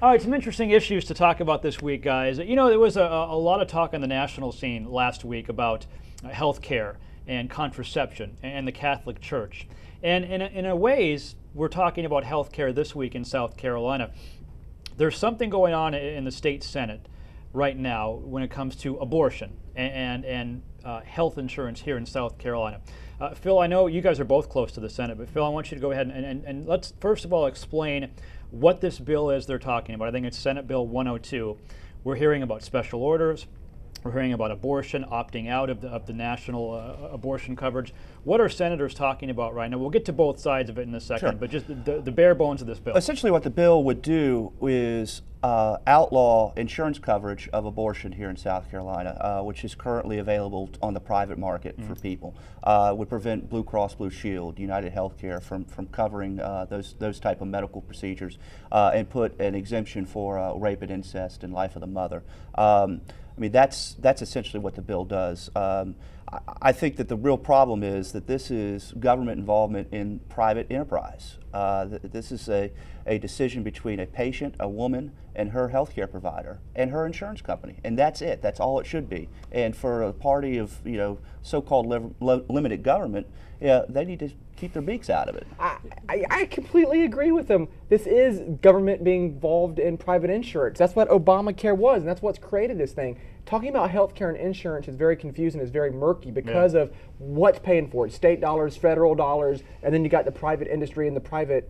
All right, some interesting issues to talk about this week, guys. You know, there was a lot of talk on the national scene last week about health care and contraception and the Catholic Church. And in a ways, we're talking about health care this week in South Carolina. There's something going on in the state Senate right now when it comes to abortion and health insurance here in South Carolina. Phil, I know you guys are both close to the Senate, but Phil, I want you to go ahead and let's first of all explain what this bill is they're talking about. I think it's Senate Bill 102. We're hearing about special orders. We're hearing about abortion, opting out of the national abortion coverage. What are senators talking about right now? We'll get to both sides of it in a second, but just the bare bones of this bill. Essentially what the bill would do is outlaw insurance coverage of abortion here in South Carolina, which is currently available on the private market for people. Would prevent Blue Cross Blue Shield, United Healthcare from covering those type of medical procedures, and put an exemption for rape and incest and life of the mother. I mean, that's essentially what the bill does. I think that the real problem is that this is government involvement in private enterprise. This is a decision between a patient, a woman, and her healthcare provider, and her insurance company, and that's it. That's all it should be. And for a party of so-called limited government, they need to keep their beaks out of it. I completely agree with them. This is government being involved in private insurance. That's what Obamacare was, and that's what's created this thing. Talking about healthcare and insurance is very confusing, it's very murky because of what's paying for it. State dollars, federal dollars, and then you got the private industry and the private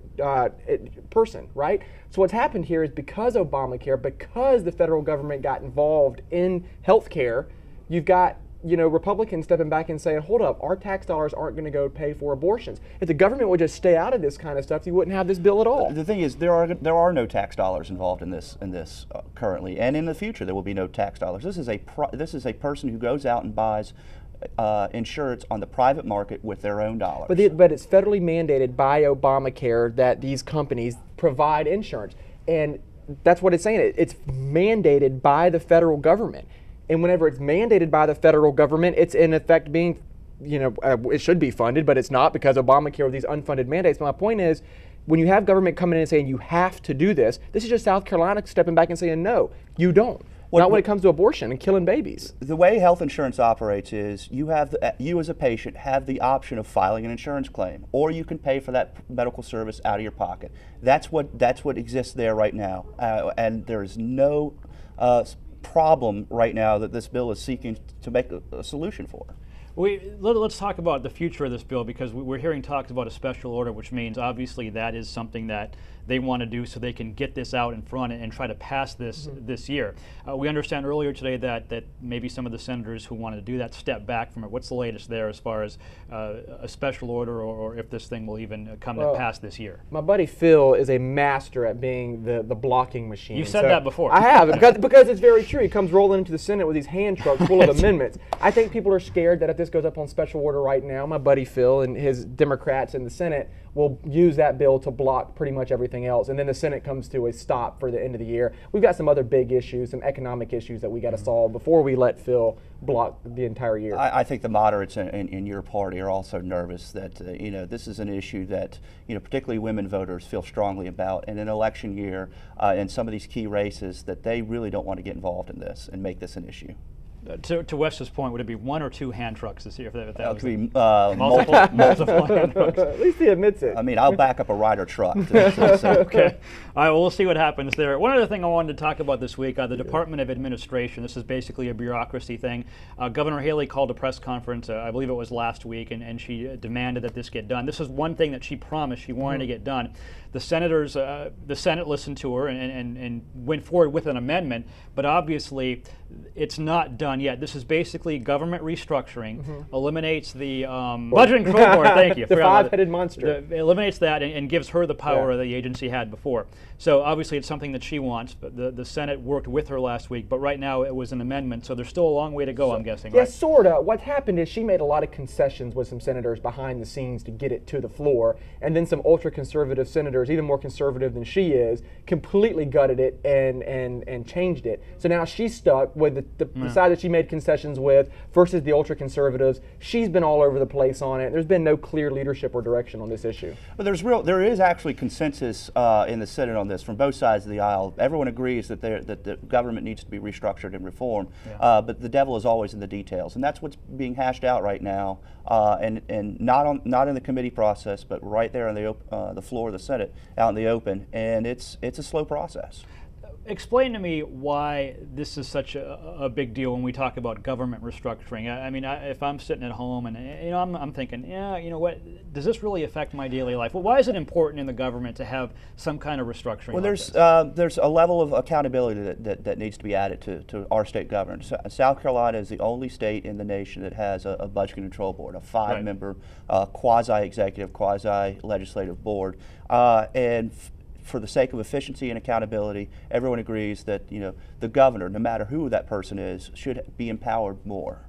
person, right? So what's happened here is because Obamacare, because the federal government got involved in healthcare, you've got Republicans stepping back and saying, hold up, our tax dollars aren't going to go pay for abortions. If the government would just stay out of this kind of stuff, you wouldn't have this bill at all. The thing is, there are no tax dollars involved in this currently, and in the future there will be no tax dollars. This is a person who goes out and buys insurance on the private market with their own dollars. But it's federally mandated by Obamacare that these companies provide insurance, and that's what it's saying. It's mandated by the federal government. And whenever it's mandated by the federal government, it's in effect being, it should be funded, but it's not because Obamacare with these unfunded mandates. My point is, when you have government coming in and saying you have to do this is just South Carolina stepping back and saying, no, you don't. Not when it comes to abortion and killing babies. The way health insurance operates is you as a patient have the option of filing an insurance claim, or you can pay for that medical service out of your pocket. That's what exists there right now, and there is no problem right now that this bill is seeking to make a solution for. Let's talk about the future of this bill, because we're hearing talks about a special order, which means obviously that is something that they want to do so they can get this out in front and try to pass this this year. We understand earlier today that maybe some of the senators who wanted to do that step back from it. What's the latest there as far as a special order or if this thing will even come to pass this year? My buddy Phil is a master at being the blocking machine. You said that before. I have, because it's very true. He comes rolling into the Senate with these hand trucks full of amendments. I think people are scared that if this goes up on special order right now, my buddy Phil and his Democrats in the Senate will use that bill to block pretty much everything else, and then the Senate comes to a stop for the end of the year. We've got some other big issues, some economic issues that we got to solve before we let Phil block the entire year. I think the moderates in your party are also nervous that this is an issue that particularly women voters feel strongly about, and in an election year in some of these key races that they really don't want to get involved in this and make this an issue. To Wes's point, would it be one or two hand trucks this year? If that It was could be multiple hand trucks. At least he admits it. I mean, I'll back up a Ryder truck. Okay. All right, well, we'll see what happens there. One other thing I wanted to talk about this week, the Department of Administration. This is basically a bureaucracy thing. Governor Haley called a press conference, I believe it was last week, and she demanded that this get done. This is one thing that she promised she wanted to get done. The senators, the Senate listened to her and went forward with an amendment, but obviously it's not done yet. This is basically government restructuring, eliminates the Budget and Control Board, thank you. The five-headed monster. Eliminates that and gives her the power that the agency had before. So obviously it's something that she wants, but the Senate worked with her last week, but right now it was an amendment, so there's still a long way to go, I'm guessing. Yeah, right? sort of. What happened is she made a lot of concessions with some senators behind the scenes to get it to the floor, and then some ultra-conservative senators, even more conservative than she is, completely gutted it and changed it. So now she's stuck with the side that that she made concessions with versus the ultra-conservatives. She's been all over the place on it. There's been no clear leadership or direction on this issue. But there is actually consensus in the Senate on this from both sides of the aisle. Everyone agrees that the government needs to be restructured and reformed, but the devil is always in the details, and that's what's being hashed out right now, and not in the committee process, but right there on the floor of the Senate, out in the open, and it's a slow process. Explain to me why this is such a big deal when we talk about government restructuring. I mean, if I'm sitting at home and I'm thinking, yeah, you know what, does this really affect my daily life? Well, why is it important in the government to have some kind of restructuring? Well, there's a level of accountability that needs to be added to our state government. South Carolina is the only state in the nation that has a budget control board, a 5-member quasi-executive, quasi-legislative board, and for the sake of efficiency and accountability, everyone agrees that the governor, no matter who that person is, should be empowered more.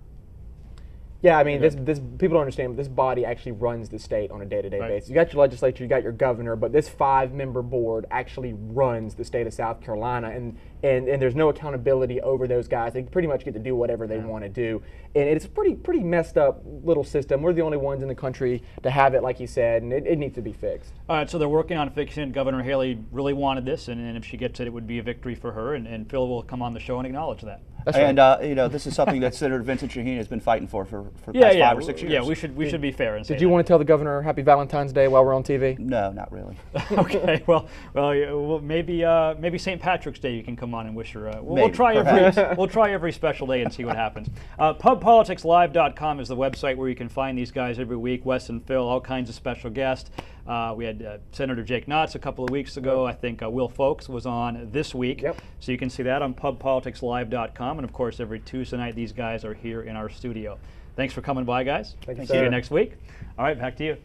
Yeah, I mean, this people don't understand, but this body actually runs the state on a day-to-day basis. You got your legislature, you got your governor, but this 5-member board actually runs the state of South Carolina, and there's no accountability over those guys. They pretty much get to do whatever they want to do, and it's a pretty messed up little system. We're the only ones in the country to have it, like you said, and it needs to be fixed. All right, so they're working on fixing it. Governor Haley really wanted this, and if she gets it, it would be a victory for her, and Phil will come on the show and acknowledge that. That's right. And this is something that Senator Vincent Shaheen has been fighting for the past 5 or 6 years. Yeah, we should be fair and say Did you want to tell the governor Happy Valentine's Day while we're on TV? No, not really. Okay, well, maybe St. Patrick's Day you can come on and wish her. We'll try every special day and see what happens. PubPoliticsLive.com is the website where you can find these guys every week. Wes and Phil, all kinds of special guests. We had Senator Jake Knotts a couple of weeks ago. I think Will Folks was on this week. Yep. So you can see that on PubPoliticsLive.com. And of course, every Tuesday night, these guys are here in our studio. Thanks for coming by, guys. Thank you, See you next week. All right, back to you.